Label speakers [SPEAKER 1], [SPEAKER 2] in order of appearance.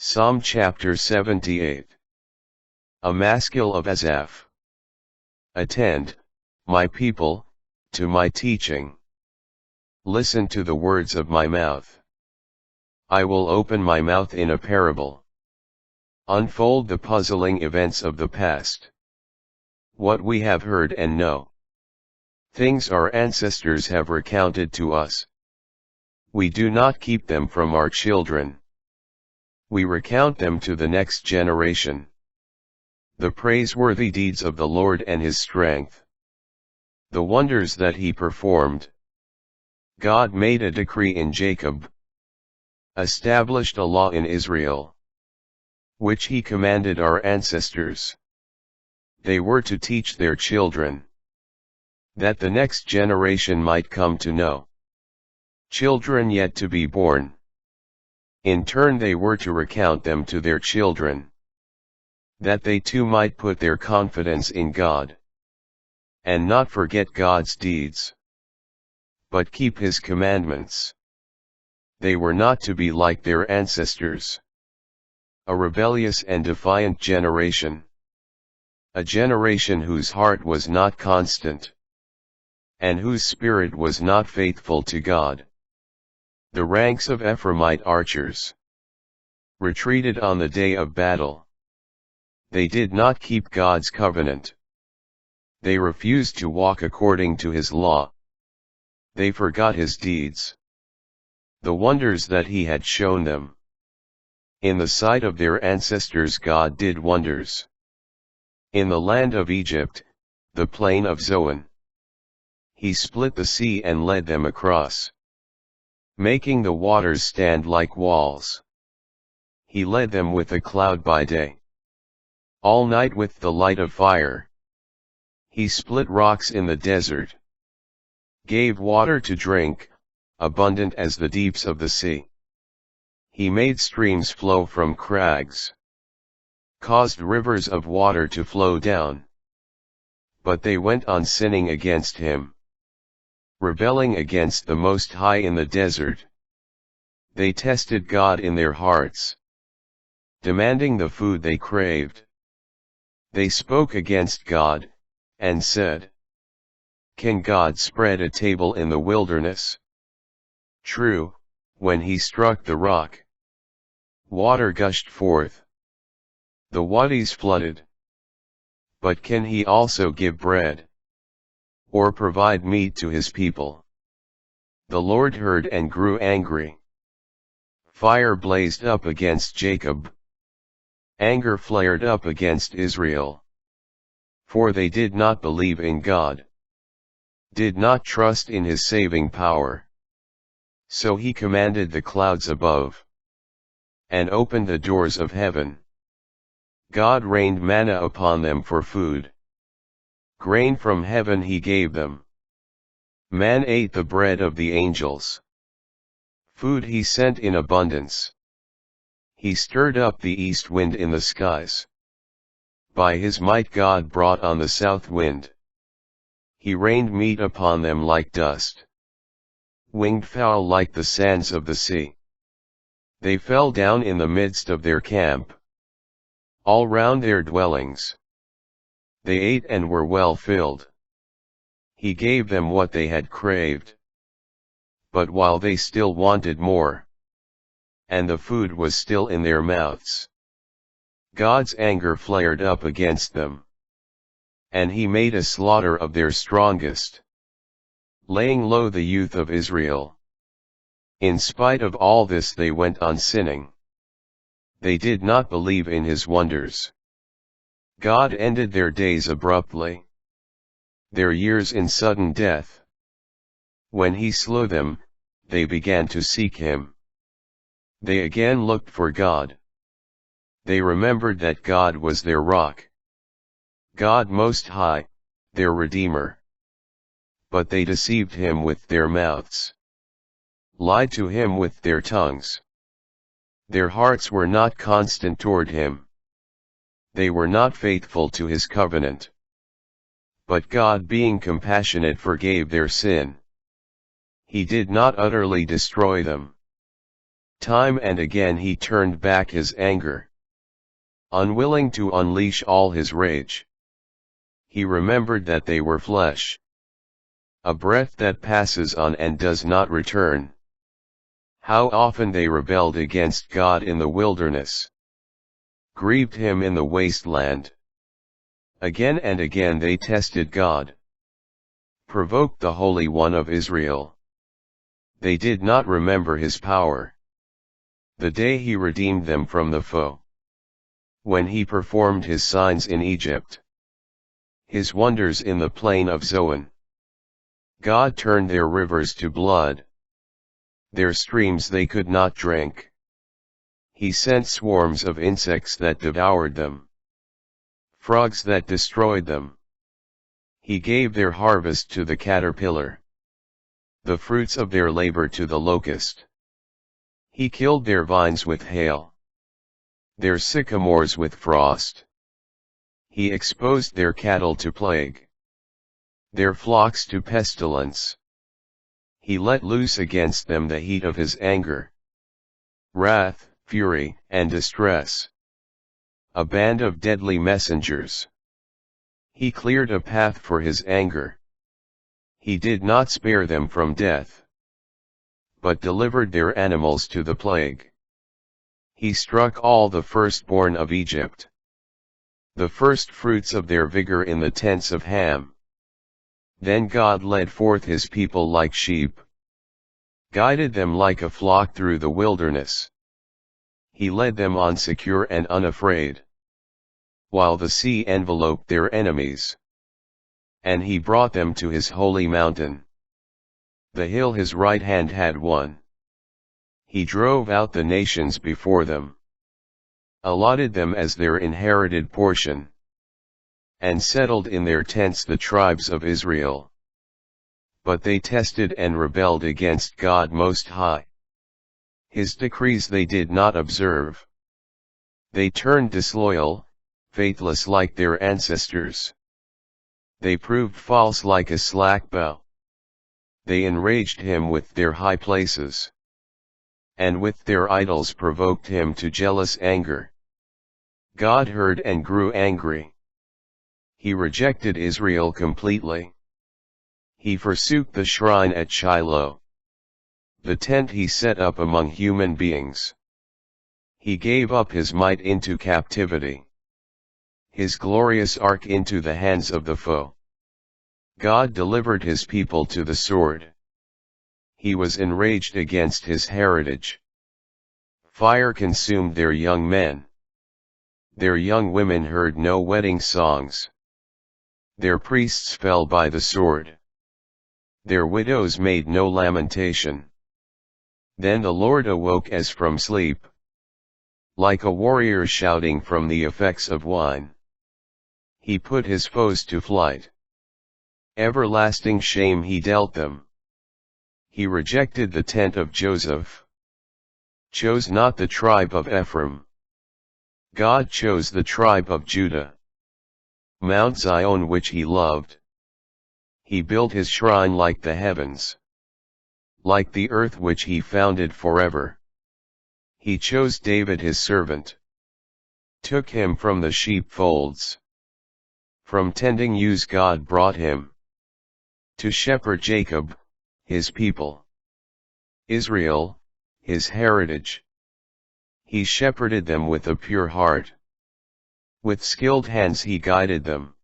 [SPEAKER 1] Psalm chapter 78. A Maskil of Asaph. Attend, my people, to my teaching. Listen to the words of my mouth. I will open my mouth in a parable. Unfold the puzzling events of the past. What we have heard and know. Things our ancestors have recounted to us. We do not keep them from our children. We recount them to the next generation. The praiseworthy deeds of the Lord and his strength. The wonders that he performed. God made a decree in Jacob. Established a law in Israel. Which he commanded our ancestors. They were to teach their children. That the next generation might come to know. Children yet to be born. In turn they were to recount them to their children. That they too might put their confidence in God. And not forget God's deeds. But keep his commandments. They were not to be like their ancestors. A rebellious and defiant generation. A generation whose heart was not constant. And whose spirit was not faithful to God. The ranks of Ephraimite archers retreated on the day of battle. They did not keep God's covenant. They refused to walk according to his law. They forgot his deeds. The wonders that he had shown them. In the sight of their ancestors God did wonders. In the land of Egypt, the plain of Zoan. He split the sea and led them across. Making the waters stand like walls. He led them with a cloud by day. All night with the light of fire. He split rocks in the desert. Gave water to drink, abundant as the deeps of the sea. He made streams flow from crags. Caused rivers of water to flow down. But they went on sinning against him. Rebelling against the Most High in the desert. They tested God in their hearts. Demanding the food they craved. They spoke against God, and said, "Can God spread a table in the wilderness?" True, when he struck the rock, water gushed forth. The wadis flooded. But can he also give bread? Or provide meat to his people? The Lord heard and grew angry. Fire blazed up against Jacob. Anger flared up against Israel. For they did not believe in God. Did not trust in his saving power. So he commanded the clouds above. And opened the doors of heaven. God rained manna upon them for food. Grain from heaven he gave them. Man ate the bread of the angels. Food he sent in abundance. He stirred up the east wind in the skies. By his might God brought on the south wind. He rained meat upon them like dust. Winged fowl like the sands of the sea. They fell down in the midst of their camp. All round their dwellings. They ate and were well filled. He gave them what they had craved. But while they still wanted more, and the food was still in their mouths, God's anger flared up against them. And he made a slaughter of their strongest, laying low the youth of Israel. In spite of all this they went on sinning. They did not believe in his wonders. God ended their days abruptly. Their years in sudden death. When he slew them, they began to seek him. They again looked for God. They remembered that God was their rock. God Most High, their Redeemer. But they deceived him with their mouths. Lied to him with their tongues. Their hearts were not constant toward him. They were not faithful to his covenant. But God being compassionate forgave their sin. He did not utterly destroy them. Time and again he turned back his anger, unwilling to unleash all his rage. He remembered that they were flesh, a breath that passes on and does not return. How often they rebelled against God in the wilderness, grieved him in the wasteland. Again and again they tested God, provoked the Holy One of Israel. They did not remember his power, the day he redeemed them from the foe, when he performed his signs in Egypt, his wonders in the plain of Zoan. God turned their rivers to blood, their streams they could not drink. He sent swarms of insects that devoured them, frogs that destroyed them. He gave their harvest to the caterpillar, the fruits of their labor to the locust. He killed their vines with hail, their sycamores with frost. He exposed their cattle to plague, their flocks to pestilence. He let loose against them the heat of his anger, wrath, fury, and distress, a band of deadly messengers. He cleared a path for his anger. He did not spare them from death, but delivered their animals to the plague. He struck all the firstborn of Egypt, the first fruits of their vigor in the tents of Ham. Then God led forth his people like sheep, guided them like a flock through the wilderness. He led them on secure and unafraid, while the sea enveloped their enemies. And he brought them to his holy mountain, the hill his right hand had won. He drove out the nations before them, allotted them as their inherited portion, and settled in their tents the tribes of Israel. But they tested and rebelled against God Most High. His decrees they did not observe. They turned disloyal, faithless like their ancestors. They proved false like a slack bow. They enraged him with their high places, and with their idols provoked him to jealous anger. God heard and grew angry. He rejected Israel completely. He forsook the shrine at Shiloh, the tent he set up among human beings. He gave up his might into captivity, his glorious ark into the hands of the foe. God delivered his people to the sword. He was enraged against his heritage. Fire consumed their young men. Their young women heard no wedding songs. Their priests fell by the sword. Their widows made no lamentation. Then the Lord awoke as from sleep, like a warrior shouting from the effects of wine. He put his foes to flight. Everlasting shame he dealt them. He rejected the tent of Joseph, chose not the tribe of Ephraim. God chose the tribe of Judah, Mount Zion which he loved. He built his shrine like the heavens, like the earth which he founded forever. He chose David his servant, took him from the sheepfolds. From tending ewes God brought him, to shepherd Jacob, his people, Israel, his heritage. He shepherded them with a pure heart. With skilled hands he guided them.